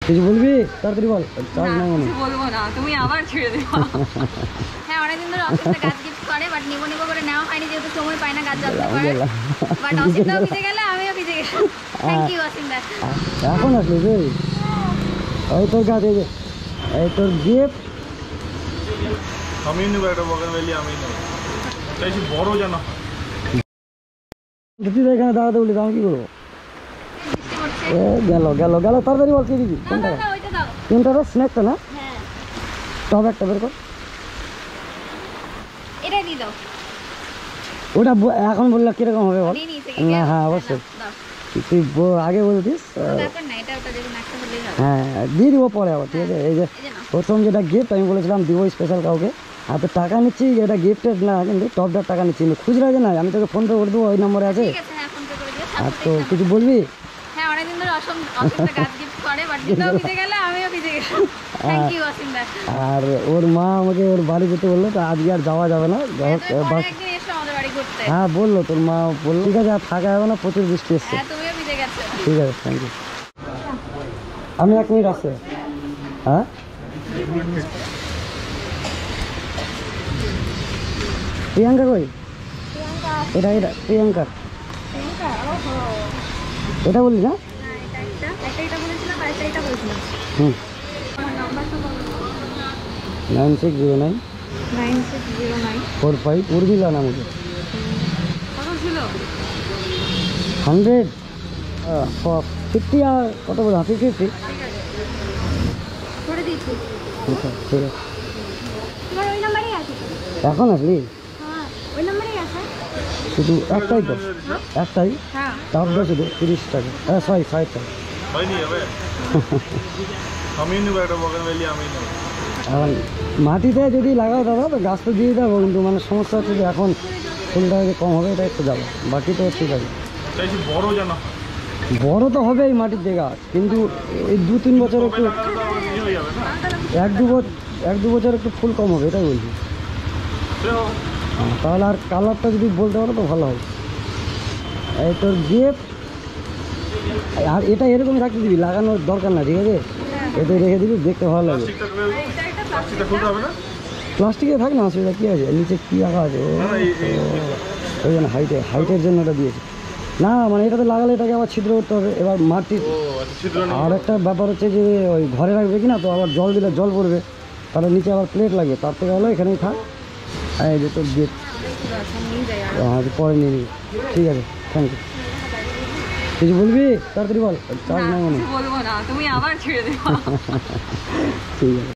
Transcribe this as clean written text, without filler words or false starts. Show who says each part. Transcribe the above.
Speaker 1: কিছু বলবি তাড়াতাড়ি বল। চার্জ নাই মনে
Speaker 2: বলবো না, তুমি আবার ছেড়ে দেবো। হ্যাঁ অনেকদিন ধরে অসিতদা গাছ গিফট করে, বাট নিবো করে নেওয়া হয়নি যেহেতু সময় পাই না গাছ যত্ন করে। বাট অসিতদাও ভিজে গেলে আমিও ভিজে গেলাম। থ্যাংক ইউ অসিতদা।
Speaker 1: এখন আসলি তুই? ওই তোর গাছ, এই যে এই তোর গিফট।
Speaker 3: আমি নেবো একটা বগেনভেলিয়া, আমি নেবো চাইছি বড় যেন।
Speaker 1: তুই এখানে দাঁড়াতে বলি আমি কি করবো? গেল গেল গেল তাড়াতাড়ি বল কি দিবি? কোনটা? কোনটা? স্ন্যাকটা না? টপ একটা বের কর।
Speaker 2: এটাই দিয়ে দাও।
Speaker 1: ওটা এখন বললে কিরকম হবে বল? না হ্যাঁ অবশ্যই তুই আগে বলতিস। হ্যাঁ দিয়ে দিব পরে আবার, ঠিক আছে? এই যে প্রথম যেটা গিফট আমি বলেছিলাম দিব স্পেশাল কাউকে, আর তো টাকা নিচ্ছি এটা গিফটের না, কিন্তু টপটার টাকা নিচ্ছি খুচরা যে না, আমি তোকে ফোন পে করে দেবো, ওই নম্বরে আছে। আর তো কিছু বলবি?
Speaker 2: হ্যাঁ অনেকদিন ধরে অসিতদা গাছ গিফট করে, বাট নিতেও ভিজে গেলে আমিও ভিজে গেলাম। Thank you অসিতদা।
Speaker 1: আর ওর মা আমাকে ওর বাড়ি যেতে বললো, তো আজকে আর যাওয়া যাবে না। হ্যাঁ বললো তোর মা বললো, ঠিক আছে আর থাকা যাবে না, প্রচুর বৃষ্টি এসছে। ঠিক আছে থ্যাংক ইউ। আমি 1 মিনিট আসছে। হ্যাঁ প্রিয়াঙ্কা কই? এটা এটা প্রিয়াঙ্কা, এটা বলিস না? হুম 9609 45 উর্মিলা না মুझे 100 50 আর কত বলে 50 ঠিক আছে। এখন আসলি? শুধু একটাই তো? একটাই টাপটা শুধু 30 টাকা, সরি 60 টাকা।
Speaker 3: আমি নেবো একটা বগেনভেলিয়া, আমি নেবো।
Speaker 1: এখন মাটিতে যদি লাগাও দাদা তো গাছ তো দিয়ে দেবো, কিন্তু মানে সমস্যা হচ্ছে যে এখন ফুলটা যে কম হবে এটা একটু যাবো, বাকি তো ঠিক আছে।
Speaker 3: চাইছি বড় যেন।
Speaker 1: বড় তো হবে এই মাটির জায়গা, কিন্তু এই 2-3 বছর একটু 1-2 বছর একটু ফুল কম হবে, এটাই বলছি। তাহলে আর কালারটা যদি বলতে পারো তো ভালো হবে। এই তোর গিফট, আর এটা এরকমই রাখতে দিবি, লাগানোর দরকার না, ঠিক আছে? এটা রেখে দিবি, দেখতে ভালো লাগে। প্লাস্টিকে থাক না, অসুবিধা কী আছে? নিচে কী রাখা আছে? ওই জন্য হাইটের জন্য ওটা দিয়েছে না, মানে এটাতে লাগালে এটাকে আবার ছিদ্র করতে হবে। এবার মাটির আর একটা ব্যাপার হচ্ছে যে ওই ঘরে রাখবে কি না, তো আবার জল দিলে জল পড়বে, তাহলে নিচে আবার প্লেট লাগবে, তার থেকে হলো এখানেই থাক। এই যে তোর গেট পরে নিয়ে নিবি, ঠিক আছে থ্যাংক ইউ। কিছু বলবি তাড়াতাড়ি বল। চার্জ নাই মনে
Speaker 2: বলবো না, তুমি আবার ছেড়ে দেবো।
Speaker 1: ঠিক আছে।